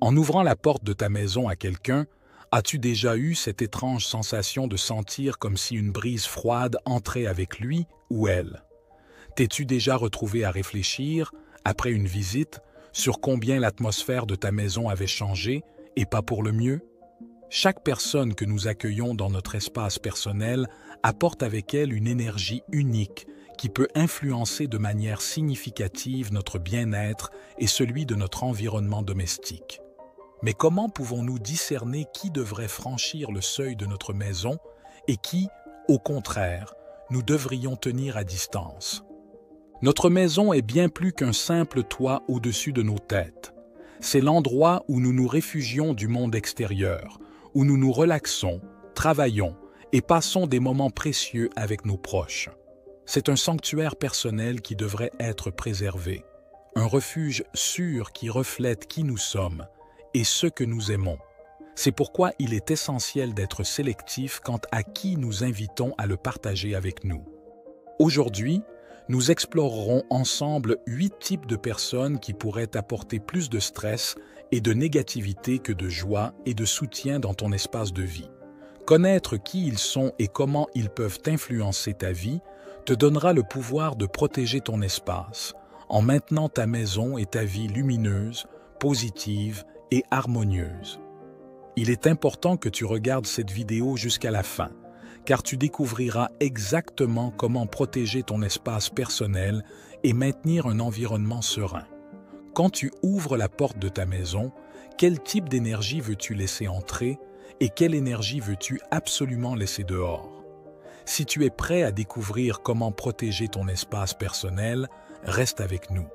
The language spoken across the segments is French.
En ouvrant la porte de ta maison à quelqu'un, as-tu déjà eu cette étrange sensation de sentir comme si une brise froide entrait avec lui ou elle? T'es-tu déjà retrouvé à réfléchir, après une visite, sur combien l'atmosphère de ta maison avait changé, et pas pour le mieux? Chaque personne que nous accueillons dans notre espace personnel apporte avec elle une énergie unique qui peut influencer de manière significative notre bien-être et celui de notre environnement domestique. Mais comment pouvons-nous discerner qui devrait franchir le seuil de notre maison et qui, au contraire, nous devrions tenir à distance? Notre maison est bien plus qu'un simple toit au-dessus de nos têtes. C'est l'endroit où nous nous réfugions du monde extérieur, où nous nous relaxons, travaillons et passons des moments précieux avec nos proches. C'est un sanctuaire personnel qui devrait être préservé, un refuge sûr qui reflète qui nous sommes et ce que nous aimons. C'est pourquoi il est essentiel d'être sélectif quant à qui nous invitons à le partager avec nous. Aujourd'hui, nous explorerons ensemble 8 types de personnes qui pourraient apporter plus de stress et de négativité que de joie et de soutien dans ton espace de vie. Connaître qui ils sont et comment ils peuvent influencer ta vie te donnera le pouvoir de protéger ton espace en maintenant ta maison et ta vie lumineuse, positive et harmonieuse. Il est important que tu regardes cette vidéo jusqu'à la fin, car tu découvriras exactement comment protéger ton espace personnel et maintenir un environnement serein. Quand tu ouvres la porte de ta maison, quel type d'énergie veux-tu laisser entrer et quelle énergie veux-tu absolument laisser dehors? Si tu es prêt à découvrir comment protéger ton espace personnel, reste avec nous.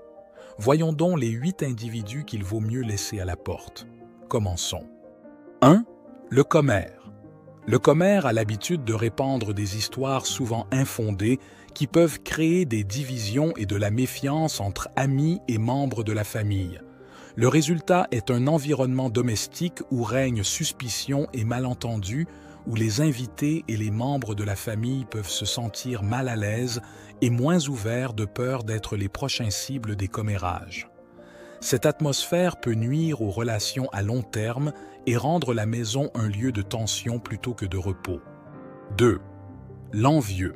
Voyons donc les 8 individus qu'il vaut mieux laisser à la porte. Commençons. 1. Le commère. Le commère a l'habitude de répandre des histoires souvent infondées qui peuvent créer des divisions et de la méfiance entre amis et membres de la famille. Le résultat est un environnement domestique où règne suspicion et malentendu, où les invités et les membres de la famille peuvent se sentir mal à l'aise et moins ouverts de peur d'être les prochains cibles des commérages. Cette atmosphère peut nuire aux relations à long terme et rendre la maison un lieu de tension plutôt que de repos. 2. L'envieux.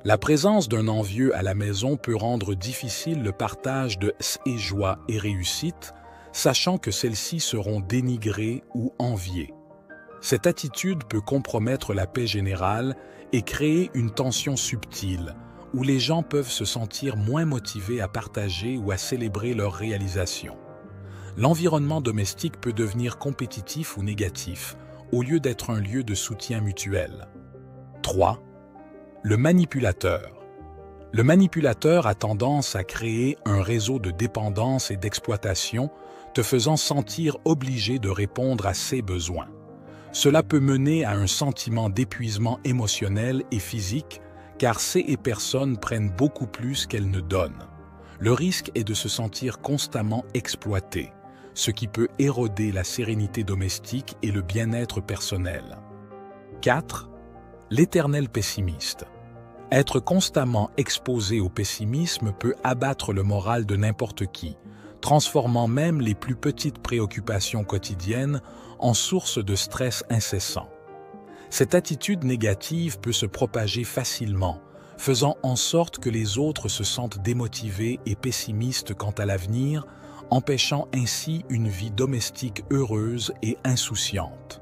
La présence d'un envieux à la maison peut rendre difficile le partage de et joie et réussite, sachant que celles-ci seront dénigrées ou enviées. Cette attitude peut compromettre la paix générale et créer une tension subtile, où les gens peuvent se sentir moins motivés à partager ou à célébrer leurs réalisations. L'environnement domestique peut devenir compétitif ou négatif, au lieu d'être un lieu de soutien mutuel. 3. Le manipulateur. Le manipulateur a tendance à créer un réseau de dépendance et d'exploitation, te faisant sentir obligé de répondre à ses besoins. Cela peut mener à un sentiment d'épuisement émotionnel et physique, car ces personnes prennent beaucoup plus qu'elles ne donnent. Le risque est de se sentir constamment exploité, ce qui peut éroder la sérénité domestique et le bien-être personnel. 4. L'éternel pessimiste. Être constamment exposé au pessimisme peut abattre le moral de n'importe qui, transformant même les plus petites préoccupations quotidiennes en source de stress incessant. Cette attitude négative peut se propager facilement, faisant en sorte que les autres se sentent démotivés et pessimistes quant à l'avenir, empêchant ainsi une vie domestique heureuse et insouciante.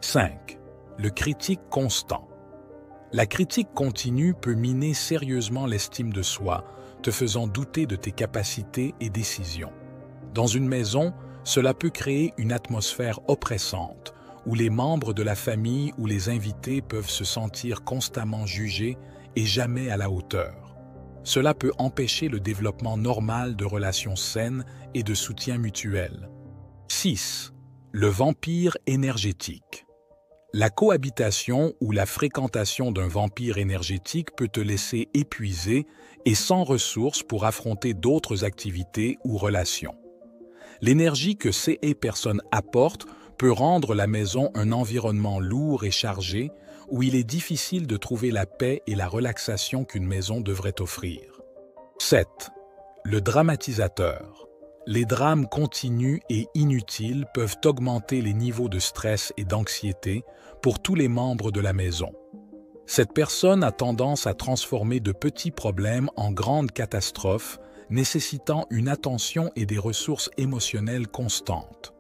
5. Le critique constant. La critique continue peut miner sérieusement l'estime de soi, te faisant douter de tes capacités et décisions. Dans une maison, cela peut créer une atmosphère oppressante, où les membres de la famille ou les invités peuvent se sentir constamment jugés et jamais à la hauteur. Cela peut empêcher le développement normal de relations saines et de soutien mutuel. 6. Le vampire énergétique. La cohabitation ou la fréquentation d'un vampire énergétique peut te laisser épuisé et sans ressources pour affronter d'autres activités ou relations. L'énergie que ces personnes apportent peut rendre la maison un environnement lourd et chargé où il est difficile de trouver la paix et la relaxation qu'une maison devrait offrir. 7. Le dramatisateur. Les drames continus et inutiles peuvent augmenter les niveaux de stress et d'anxiété pour tous les membres de la maison. Cette personne a tendance à transformer de petits problèmes en grandes catastrophes, nécessitant une attention et des ressources émotionnelles constantes.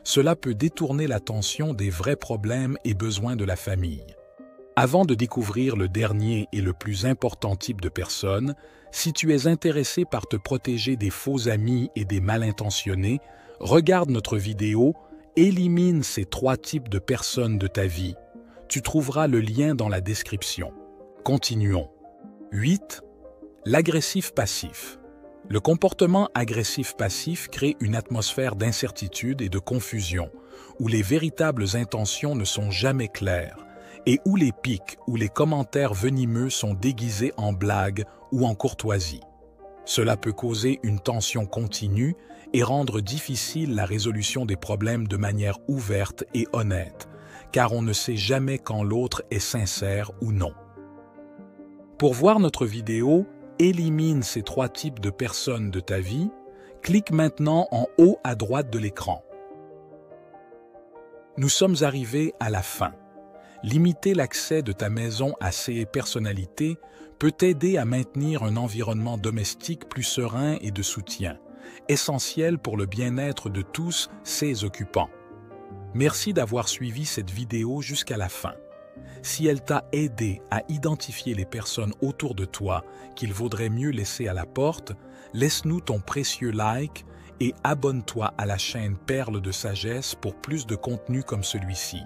Cela peut détourner l'attention des vrais problèmes et besoins de la famille. Avant de découvrir le dernier et le plus important type de personne, si tu es intéressé par te protéger des faux amis et des mal intentionnés, regarde notre vidéo « Élimine ces 3 types de personnes de ta vie ». Tu trouveras le lien dans la description. Continuons. 8. L'agressif passif. Le comportement agressif-passif crée une atmosphère d'incertitude et de confusion, où les véritables intentions ne sont jamais claires, et où les pics ou les commentaires venimeux sont déguisés en blagues ou en courtoisie. Cela peut causer une tension continue et rendre difficile la résolution des problèmes de manière ouverte et honnête, car on ne sait jamais quand l'autre est sincère ou non. Pour voir notre vidéo « Élimine ces 3 types de personnes de ta vie », clique maintenant en haut à droite de l'écran. Nous sommes arrivés à la fin. Limiter l'accès de ta maison à ces personnalités peut t'aider à maintenir un environnement domestique plus serein et de soutien, essentiel pour le bien-être de tous ses occupants. Merci d'avoir suivi cette vidéo jusqu'à la fin. Si elle t'a aidé à identifier les personnes autour de toi qu'il vaudrait mieux laisser à la porte, laisse-nous ton précieux like et abonne-toi à la chaîne Perles de Sagesse pour plus de contenu comme celui-ci.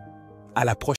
À la prochaine.